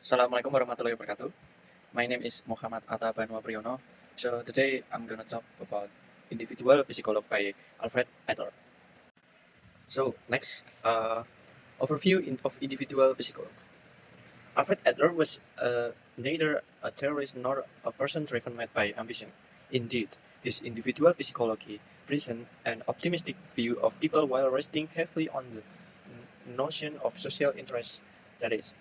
Assalamualaikum warahmatullahi wabarakatuh. My name is Mochammad Atha Banua Priyono. So today I'm gonna talk about individual psychology by Alfred Adler. So next, overview of individual psychology. Alfred Adler was neither a terrorist nor a person driven mad by ambition. Indeed, his individual psychology presents an optimistic view of people while resting heavily on the notion of social interest, that is,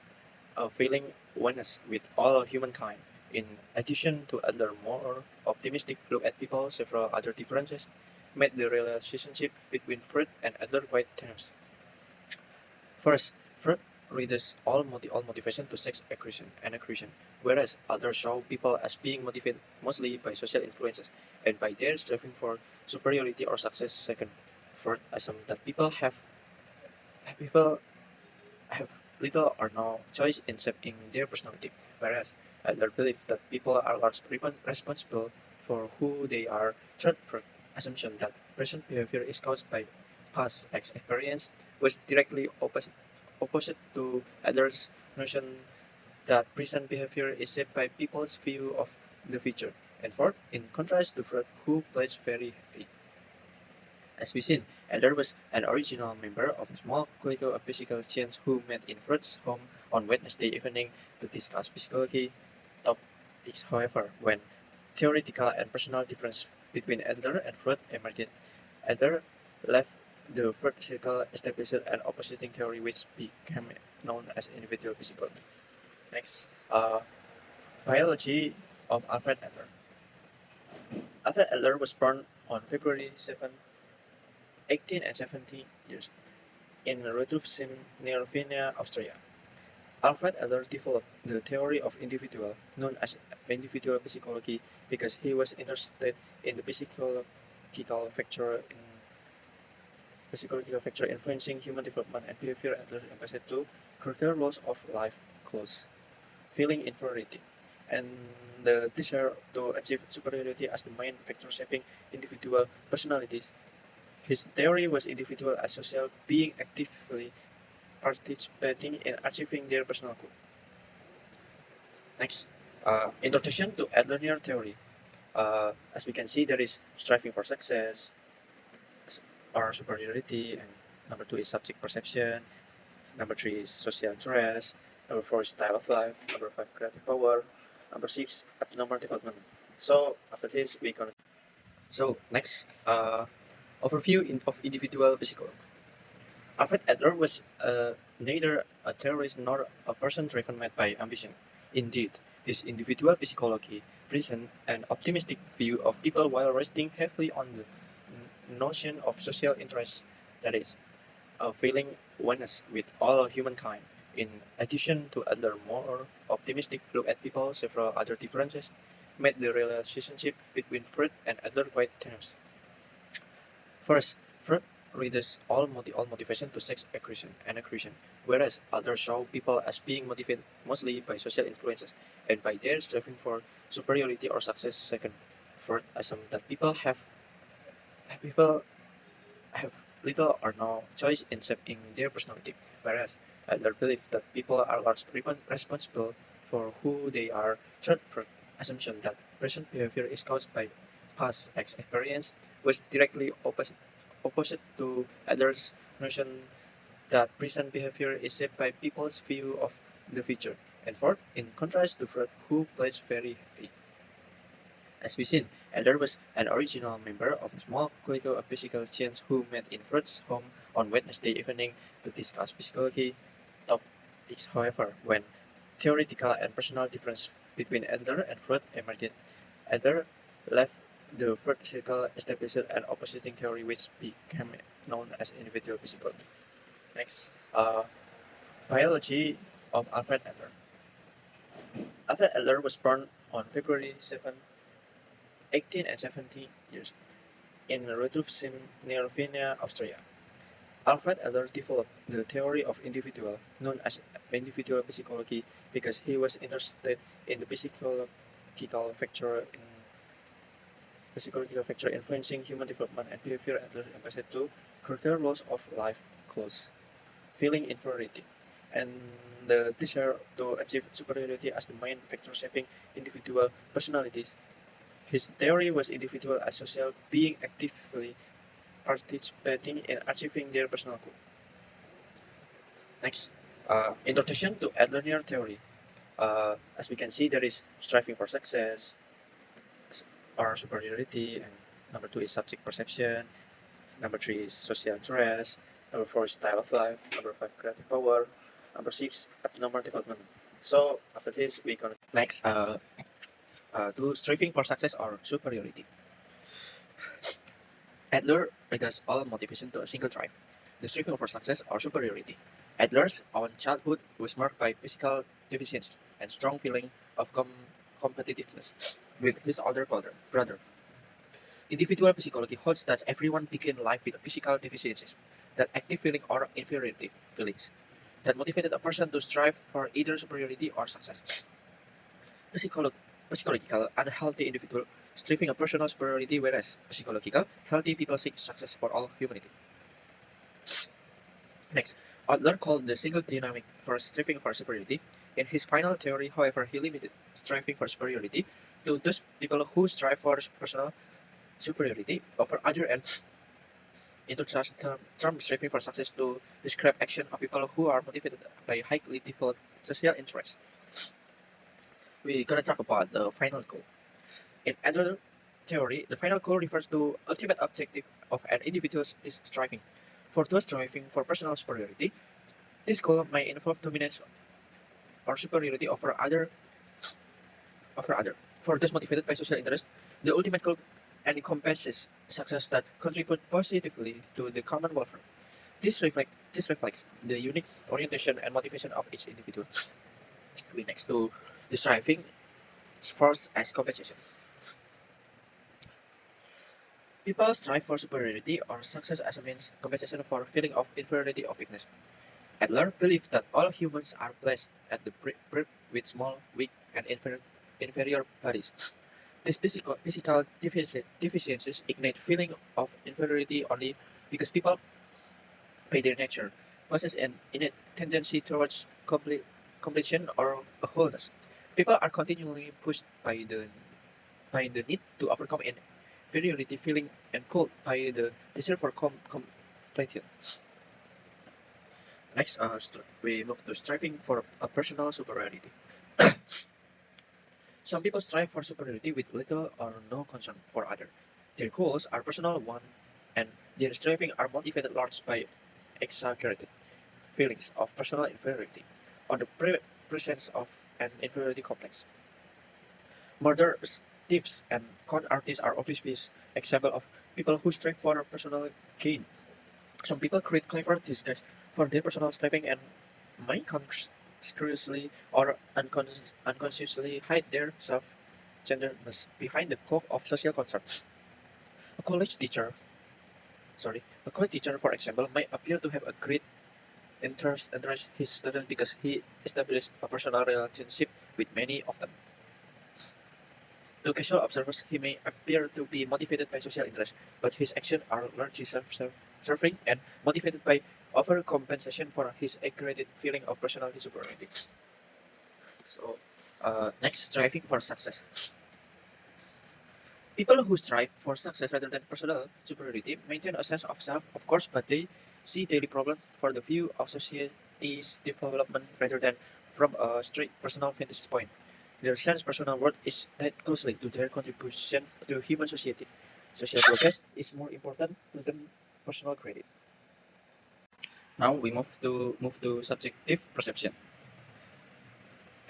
a feeling oneness with all humankind. In addition to other more optimistic look at people, several other differences made the relationship between Freud and Adler quite tenuous. First, Freud reduces all motivation to sex aggression, whereas others saw people as being motivated mostly by social influences and by their striving for superiority or success. Second, Freud assumed that people have little or no choice in shaping their personality, whereas Adler believed that people are largely responsible for who they are. Third, for assumption that present behavior is caused by past experience was directly opposite to Adler's notion that present behavior is shaped by people's view of the future. And fourth, in contrast to Freud, who plays very heavy. As we seen, Adler was an original member of a small clique of physical science who met in Freud's home on Wednesday evening to discuss psychology topics. However, when theoretical and personal difference between Adler and Freud emerged, Adler left the Freud circle, established an opposing theory which became known as individual psychology. Next, biology of Alfred Adler. Alfred Adler was born on February 7, 1870 years in Rudolfsheim near Vienna, Austria. Alfred Adler developed the theory of individual, known as individual psychology, because he was interested in the psychological factor influencing human development and behavior. Adler emphasized two critical roles of life goals: feeling inferiority and the desire to achieve superiority as the main factor shaping individual personalities. His theory was individual as social being actively participating in achieving their personal goal. Next, introduction to Adlerian theory. As we can see, there is striving for success or superiority, and number two is subject perception. Number three is social interest. Number four is style of life. Number five, creative power. Number six, abnormal development. So after this, we gonna. So next, overview of individual psychology. Alfred Adler was neither a terrorist nor a person driven mad by ambition. Indeed, his individual psychology presents an optimistic view of people while resting heavily on the notion of social interest, that is, a feeling oneness with all humankind. In addition to other more optimistic look at people, several other differences made the relationship between Freud and Adler quite tenuous. First, Freud reduces all motivation to sex aggression, whereas others saw people as being motivated mostly by social influences and by their striving for superiority or success. Second, Freud assumed that people have little or no choice in shaping their personality, whereas Adler believed that people are largely responsible for who they are. Third, Freud assumption that present behavior is caused by past experience was directly opposite to Adler's notion that present behavior is shaped by people's view of the future. And fourth, in contrast to Freud, who plays very heavy. As we seen, Adler was an original member of a small clique of physical science who met in Freud's home on Wednesday evening to discuss psychology topics. However, when theoretical and personal difference between Adler and Freud emerged, Adler left the Freud circle, established an opposing theory which became known as individual psychology. Next, biology of Alfred Adler. Alfred Adler was born on February 7, 1870 years in Rudolfsheim near Vienna, Austria. Alfred Adler developed the theory of individual, known as individual psychology, because he was interested in the psychological factor influencing human development and behavior. Adler emphasized two critical roles of life goals: feeling inferiority and the desire to achieve superiority as the main factor shaping individual personalities. His theory was individual as social being actively participating in achieving their personal goal. Next, introduction to Adler theory. As we can see, there is striving for success or superiority, and number two is subject perception. Number three is social interest. Number four is style of life. Number five, creative power. Number six, abnormal development. So after this, we gonna next do striving for success or superiority. Adler reduces all motivation to a single drive: the striving for success or superiority. Adler's own childhood was marked by physical deficiencies and strong feeling of competitiveness with his older brother. Individual psychology holds that everyone begins life with physical deficiencies, that active feeling or inferiority feelings, that motivated a person to strive for either superiority or success. Psycholo- Psychological unhealthy individual striving a personal superiority, whereas psychological healthy people seek success for all humanity. Next, Adler called the single dynamic for striving for superiority. In his final theory, however, he limited striving for superiority to those people who strive for personal superiority over other and introduced the term striving for success to describe action of people who are motivated by highly developed social interests. We're gonna talk about the final goal. In Adler theory, the final goal refers to ultimate objective of an individual's striving. For those striving for personal superiority, this goal may involve dominance or superiority over other. For those motivated by social interest, the ultimate goal encompasses success that contribute positively to the common welfare. This reflects the unique orientation and motivation of each individual. We next to the striving force as compensation. People strive for superiority or success as a means compensation for feeling of inferiority or weakness. Adler believed that all humans are blessed at the birth with small, weak, and inferior bodies. These physical deficiencies ignite feeling of inferiority only because people, by their nature, possess an innate tendency towards completion or a wholeness. People are continually pushed by the need to overcome an inferiority feeling and pulled by the desire for completion. Next, we move to striving for a personal superiority. Some people strive for superiority with little or no concern for others. Their goals are personal one, and their striving are motivated largely by exaggerated feelings of personal inferiority or the presence of an inferiority complex. Murderers, thieves, and con artists are obvious examples of people who strive for personal gain. Some people create clever disguise for their personal striving and may consciously or unconsciously hide their self-centeredness behind the cloak of social concern. A college teacher, for example, may appear to have a great interest his students because he established a personal relationship with many of them. To casual observers, he may appear to be motivated by social interest, but his actions are largely self-serving and motivated by overcompensation for his aggravated feeling of personality superiority. So, next, striving for success. People who strive for success rather than personal superiority maintain a sense of self, of course, but they see daily problems for the view of society's development rather than from a straight personal vantage point. Their sense of personal worth is tied closely to their contribution to human society. Social progress is more important to them personal credit. Now we move to subjective perception.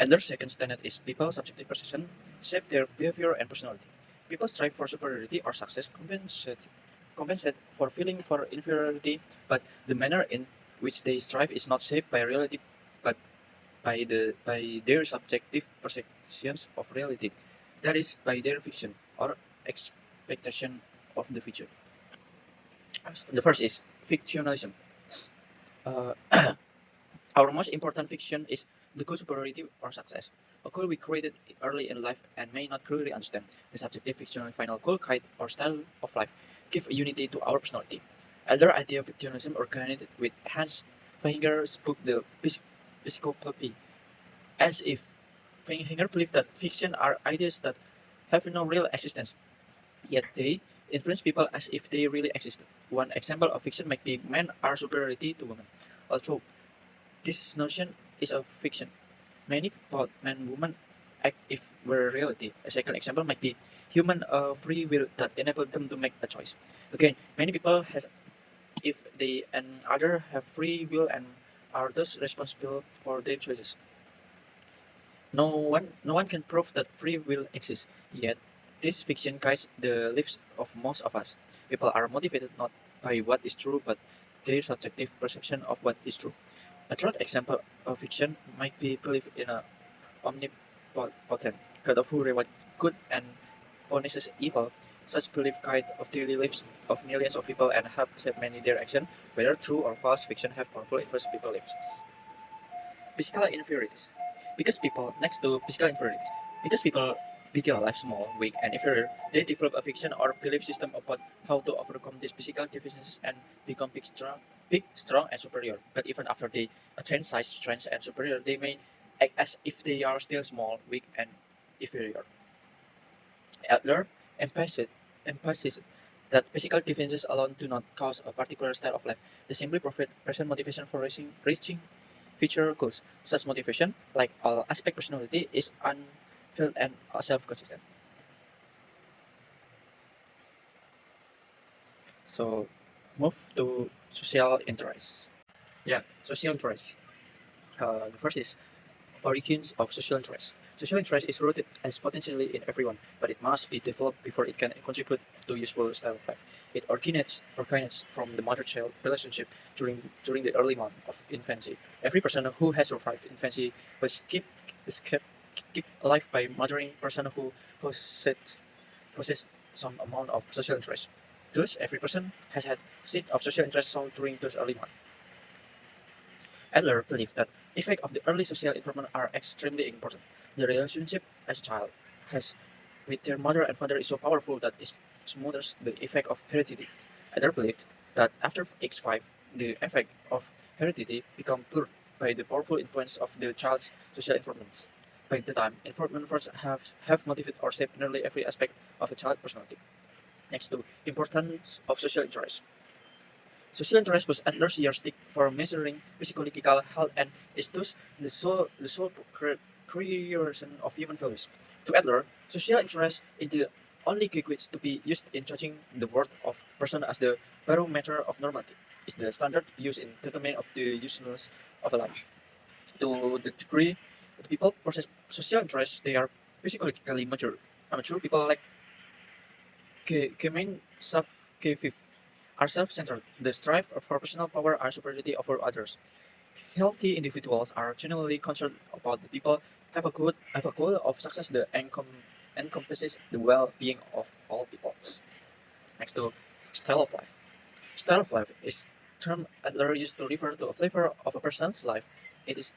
Adler's second standard is people's subjective perception shape their behavior and personality. People strive for superiority or success, compensate for feeling for inferiority, but the manner in which they strive is not shaped by reality, but by their subjective perceptions of reality. That is, by their fiction or expectation of the future. The first is fictionalism. Uh, Our most important fiction is the goal superiority or success, a goal we created early in life and may not clearly understand. The subjective fictional final goal, guide, or style of life give a unity to our personality. Elder idea of fictionalism originated with Hans Feiger's book The psychopathy, as if Hanger believed that fiction are ideas that have no real existence, yet they influence people as if they really existed. One example of fiction might be men are superiority to women. Although this notion is a fiction, many thought men and women act if were reality. A second example might be human free will that enable them to make a choice. Again, many people has if they and other have free will and are thus responsible for their choices. No one can prove that free will exists, yet this fiction guides the lives of most of us. People are motivated not by what is true, but their subjective perception of what is true. A third example of fiction might be belief in a omnipotent God of who rewards good and punishes evil. Such belief guide of daily lives of millions of people and have shaped many their action. Whether true or false, fiction have powerful influence people's lives. Physical inferiorities. Because people next to physical inferiorities. Because people begin life small, weak, and inferior, they develop a fiction or belief system about how to overcome these physical deficiencies and become big, strong, and superior. But even after they attain size, strength, and superior, they may act as if they are still small, weak, and inferior. Adler emphasized that physical differences alone do not cause a particular style of life. They simply provide present motivation for reaching future goals. Such motivation, like all aspect personality, is unfilled and self-consistent. So, move to social interests. Yeah, social interests. The first is origins of social interest. Social interest is rooted as potentially in everyone, but it must be developed before it can contribute to useful style of life. It originates from the mother-child relationship during the early month of infancy. Every person who has survived infancy was kept alive by mothering person who possessed some amount of social interest. Thus, every person has had seed of social interest sown during those early months. Adler believed that effects of the early social environment are extremely important. The relationship as a child has with their mother and father is so powerful that it smooths the effect of heredity. Adler believed that after age 5, the effect of heredity become blurred by the powerful influence of the child's social environment. By the time, environment first have motivated or shaped nearly every aspect of a child's personality. Next to importance of social interest. Social interest was Adler's yardstick for measuring psychological health and is thus the sole creation of human values. To Adler, social interest is the only gauge to be used in judging the worth of person as the barometer of normality. Is the standard used in determining of the usefulness of a life. To the degree that people possess social interest, they are psychologically mature. Mature people like Kemen are self-centered. They strive for personal power and superiority over others. Healthy individuals are genuinely concerned about the people have a goal of success that encompasses the well-being of all people. Next to style of life. Style of life is term Adler used to refer to a flavor of a person's life. It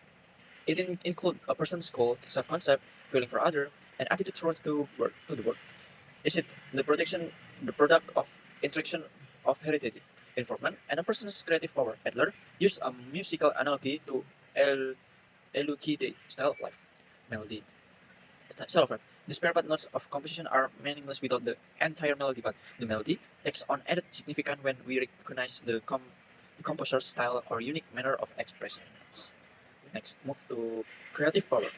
include a person's goal, self-concept, feeling for other, and attitude towards the world. Is it the product of interaction of heredity, informant, and a person's creative power? Adler used a musical analogy to el- elucidate style of life. Melody. Style of life. The spare part notes of composition are meaningless without the entire melody, but the melody takes on added significance when we recognize the composer's style or unique manner of expression. Next, move to creative power.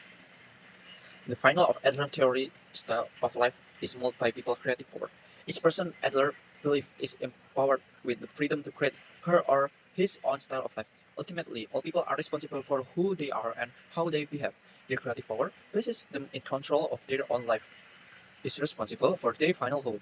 The final of Adler theory style of life is molded by people's creative power. Each person Adler believes is empowered with the freedom to create her or his own style of life. Ultimately, all people are responsible for who they are and how they behave. Their creative power places them in control of their own life, is responsible for their final goal,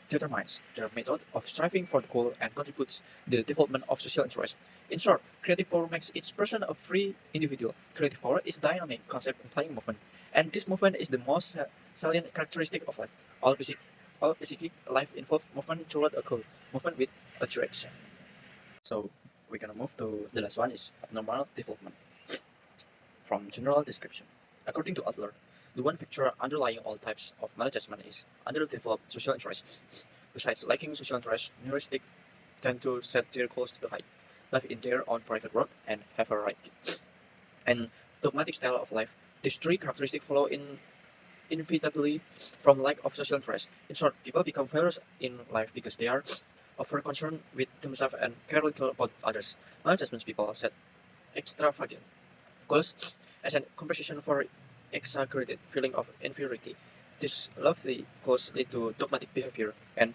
determines their method of striving for the goal, and contributes the development of social interest. In short, creative power makes each person a free individual. Creative power is a dynamic concept implying movement, and this movement is the most salient characteristic of life. All psychic life involves movement toward a goal, movement with a direction. So we're gonna move to the last one is abnormal development. From general description. According to Adler, the one factor underlying all types of maladjustment is underdeveloped social interests. Besides lacking social interest, neuristic tend to set their goals to hide, live in their own private world, and have a right. and dogmatic style of life. These three characteristics follow inevitably from lack of social interest. In short, people become failures in life because they are over concerned with themselves and care little about others. Maladjustment people set extravagant goals as an compensation for exaggerated feeling of inferiority. These lofty goals lead to dogmatic behavior, and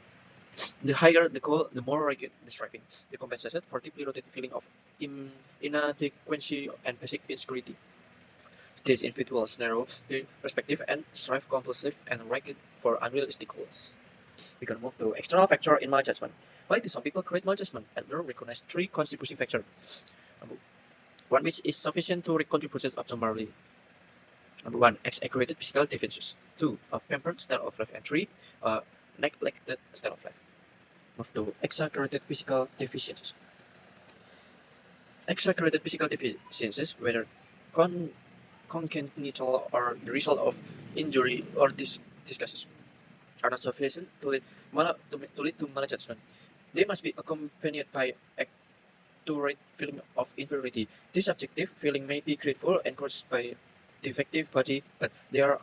the higher the goal, the more rigid the striving. The compensation for deeply rooted feeling of inadequacy and basic insecurity. These individuals narrow their perspective and strive compulsive and rigid for unrealistic goals. We can move to external factor in maladjustment. Why do some people create maladjustment? Adler recognized three contributing factors. Number one, which is sufficient to contribute optimally. Number one, exaggerated physical deficiencies. Two, a pampered style of life. And three, a neglected style of life. Move to exaggerated physical deficiencies. Exaggerated physical deficiencies, whether con- congenital or the result of injury or disguises, are not sufficient to lead to maladjustment. They must be accompanied by accurate feeling of inferiority. This subjective feeling may be grateful and caused by defective body, but they are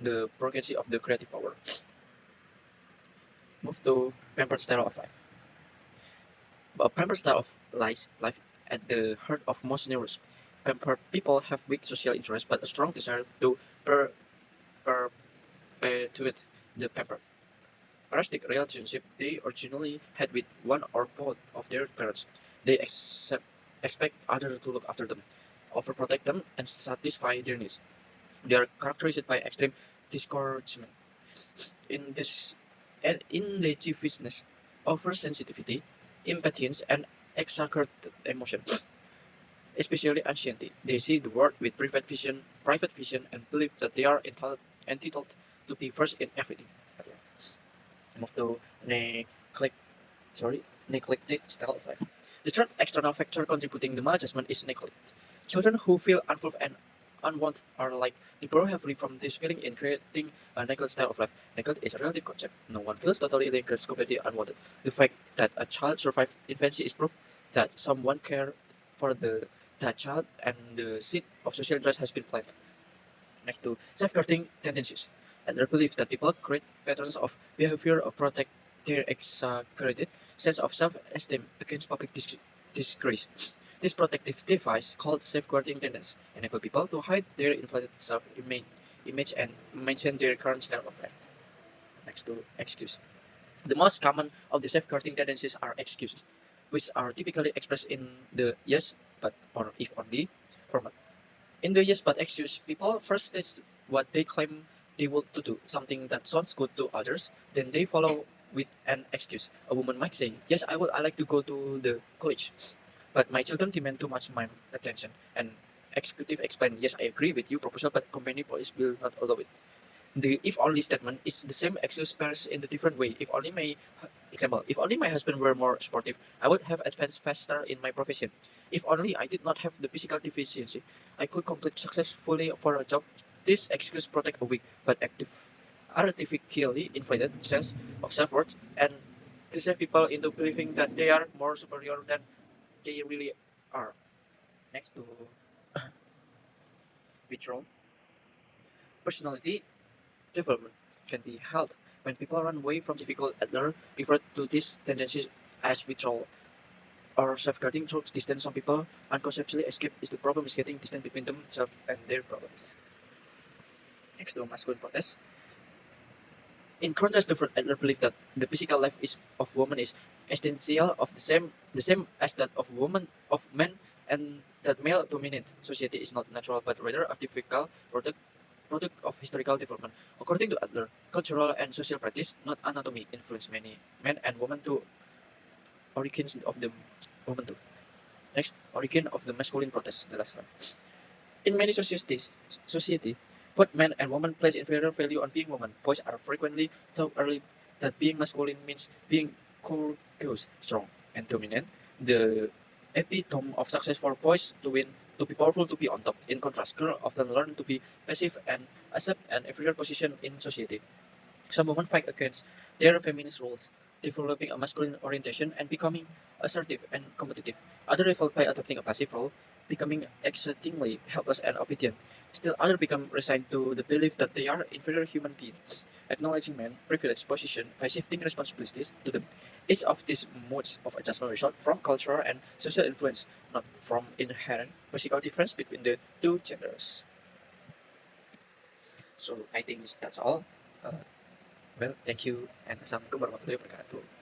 the prerogative of the creative power. Move to pampered style of life. A pampered style of life at the heart of most neurons. Pampered people have weak social interest but a strong desire to perpetuate the pamper. Parasitic relationship they originally had with one or both of their parents. They expect others to look after them, overprotect them, and satisfy their needs. They are characterized by extreme discouragement, in this indecisiveness, oversensitivity, impatience, and exaggerated emotion. Especially anxiety, they see the world with private vision, and believe that they are entitled to be first in everything. Move to neglect, neglected style of life. The third external factor contributing to maladjustment is neglect. Children who feel unfulfilled and unwanted are like to borrow heavily from this feeling in creating a neglect style of life. Neglect is a relative concept. No one feels totally neglected, completely unwanted. The fact that a child survived infancy is proof that someone cared for that child and the seed of social interest has been planted. Next to safeguarding tendencies. And their belief that people create patterns of behavior or protect their exaggerated sense of self-esteem against public disgrace. This protective device, called safeguarding tendencies, enable people to hide their inflated self-image and maintain their current style of life. Next to excuse. The most common of the safeguarding tendencies are excuses, which are typically expressed in the yes, but, or if only format. In the yes but excuse, people first state what they claim they want to do, something that sounds good to others, then they follow with an excuse. A woman might say, "Yes, I like to go to the college, but my children demand too much my attention." And executive explain, "Yes, I agree with your proposal, but company policy will not allow it." The if only statement is the same excuse expressed in the different way. If only my husband were more supportive, I would have advanced faster in my profession. If only I did not have the physical deficiency, I could complete successfully for a job. This excuse protect a weak but artificially inflated sense of self-worth and deceive people into believing that they are more superior than they really are. Next to withdrawal, personality development can be held when people run away from difficult Adler referred to this tendency as withdrawal or safeguarding through distance. Some people unconsciously escape is the problem is getting distance between themselves and their problems. Next to masculine protest. In contrast to Freud, Adler believed that the physical life of woman is essential of the same as that of woman of men, and that male dominant society is not natural but rather artificial product of historical development. According to Adler, cultural and social practice, not anatomy, influence many men and women to origins of the woman too. Next, origin of the masculine protest, the last one. In many society, both men and women place inferior value on being women. Boys are frequently taught early that being masculine means being courageous, strong, and dominant. The epitome of success for boys to win, to be powerful, to be on top. In contrast, girls often learn to be passive and accept an inferior position in society. Some women fight against their feminist roles, developing a masculine orientation and becoming assertive and competitive. Others revolt by adopting a passive role, becoming exceedingly helpless and obedient. Still, others become resigned to the belief that they are inferior human beings, acknowledging man's privileged position by shifting responsibilities to them. Each of these modes of adjustment result from cultural and social influence, not from inherent physical difference between the two genders. So I think that's all. Uh, well, thank you and assalamualaikum warahmatullahi wabarakatuh.